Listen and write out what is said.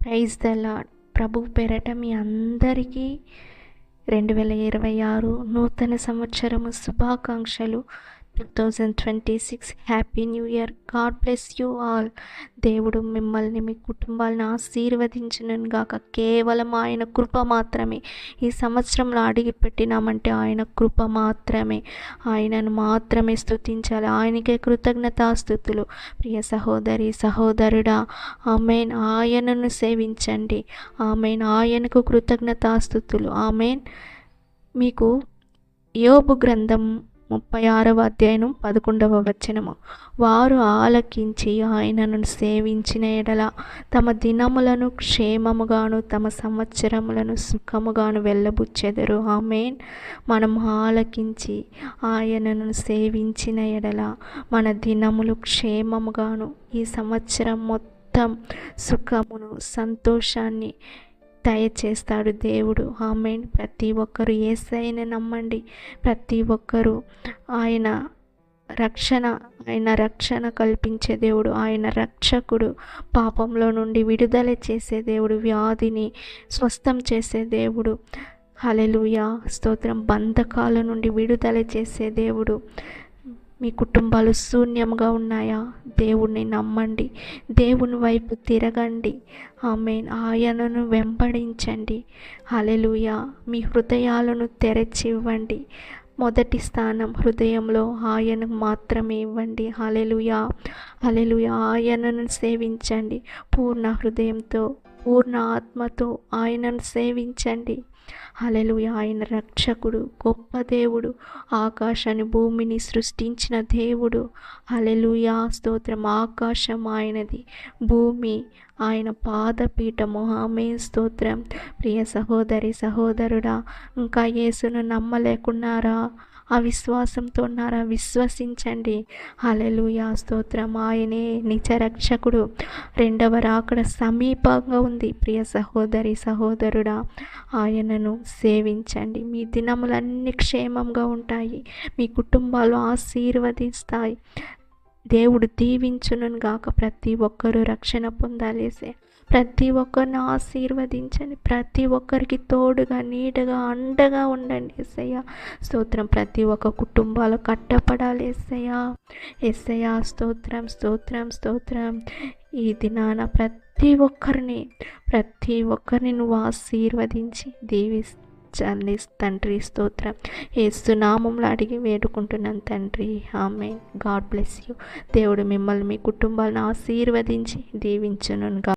Praise the lord. ప్రభు పేరట మీ అందరికీ 2026 నూతన సంవత్సరము శుభాకాంక్షలు. 2026 happy new year. God bless you all. దేవుడు మిమ్మల్ని మీ కుటుంబాలను ఆశీర్వదించును గాక. కేవలం ఆయన కృప మాత్రమే. ఈ సంవత్సరంలో అడిగి పెట్టినామంటే ఆయన కృప మాత్రమే. ఆయనను మాత్రమే స్తుతించాలి. ఆయనకే కృతజ్ఞతాస్తుతులు. ప్రియ సహోదరి సహోదరుడా, ఆమెన్. ఆయనను సేవించండి. ఆమెన్. ఆయనకు కృతజ్ఞతాస్తుతులు. ఆమెన్. మీకు యోబు గ్రంథం 36వ అధ్యాయం 11వ వచనము. వారు ఆలకించి ఆయనను సేవించిన ఎడల తమ దినములను క్షేమముగాను తమ సంవత్సరములను సుఖముగాను వెళ్ళబుచ్చెదరు. ఆమేన్. మనం ఆలకించి ఆయనను సేవించిన ఎడల మన దినములు క్షేమముగాను, ఈ సంవత్సరం మొత్తం సుఖమును సంతోషాన్ని దయచేస్తాడు దేవుడు. ఆమేన్. ప్రతి ఒక్కరు యేసయ్యను నమ్మండి. ప్రతి ఒక్కరూ ఆయన రక్షణ కల్పించే దేవుడు, ఆయన రక్షకుడు. పాపంలో నుండి విడుదల చేసే దేవుడు, వ్యాధిని స్వస్థం చేసే దేవుడు. హల్లెలూయా, స్తోత్రం. బంధకాల నుండి విడుదల చేసే దేవుడు. మీ కుటుంబాలు శూన్యంగా ఉన్నాయా? దేవుణ్ణి నమ్మండి. దేవుని వైపు తిరగండి. ఆమేన్. ఆయనను వెంబడించండి. హల్లెలూయా. మీ హృదయాలను తెరచివ్వండి. మొదటి స్థానం హృదయంలో ఆయనకు మాత్రమే ఇవ్వండి. హల్లెలూయా, హల్లెలూయా. ఆయనను సేవించండి. పూర్ణ హృదయంతో, పూర్ణ ఆత్మతో ఆయనను సేవించండి. హల్లెలూయా. ఆయన రక్షకుడు, గొప్ప దేవుడు, ఆకాశాన్ని భూమిని సృష్టించిన దేవుడు. హల్లెలూయా, స్తోత్రం. ఆకాశం ఆయనది, భూమి ఆయన పాదపీఠము. ఆమేన్, స్తోత్రం. ప్రియ సహోదరి సహోదరుడా, ఇంకా యేసును నమ్మలేకున్నారా? అవిశ్వాసంతో ఉన్నారా? విశ్వసించండి. హల్లెలూయా, స్తోత్రం. ఆయనే నిజ రక్షకుడు. రెండవ రాకడ సమీపంగా ఉంది. ప్రియ సహోదరి సహోదరుడా, ఆయనను సేవించండి. మీ దినములన్నీ క్షేమంగా ఉంటాయి. మీ కుటుంబాలు ఆశీర్వదిస్తాయి. దేవుడు దీవించును గాక. ప్రతి ఒక్కరూ రక్షణ పొందాలేసే. ప్రతి ఒక్కరిని ఆశీర్వదించండి. ప్రతి ఒక్కరికి తోడుగా, నీడగా, అండగా ఉండండి యేసయ్య. స్తోత్రం. ప్రతి ఒక్క కుటుంబాలు కట్టపడాలి యేసయ్య. యేసయ్య, స్తోత్రం, స్తోత్రం, స్తోత్రం. ఈ దినాన ప్రతి ఒక్కరిని నువ్వు ఆశీర్వదించి దీవిస్తాను తండ్రి. స్తోత్రం. యేసు నామములో అడిగి వేడుకుంటున్నాను తండ్రి. ఆమేన్. God bless you. దేవుడు మిమ్మల్ని, మీ కుటుంబాలను ఆశీర్వదించి దీవించును.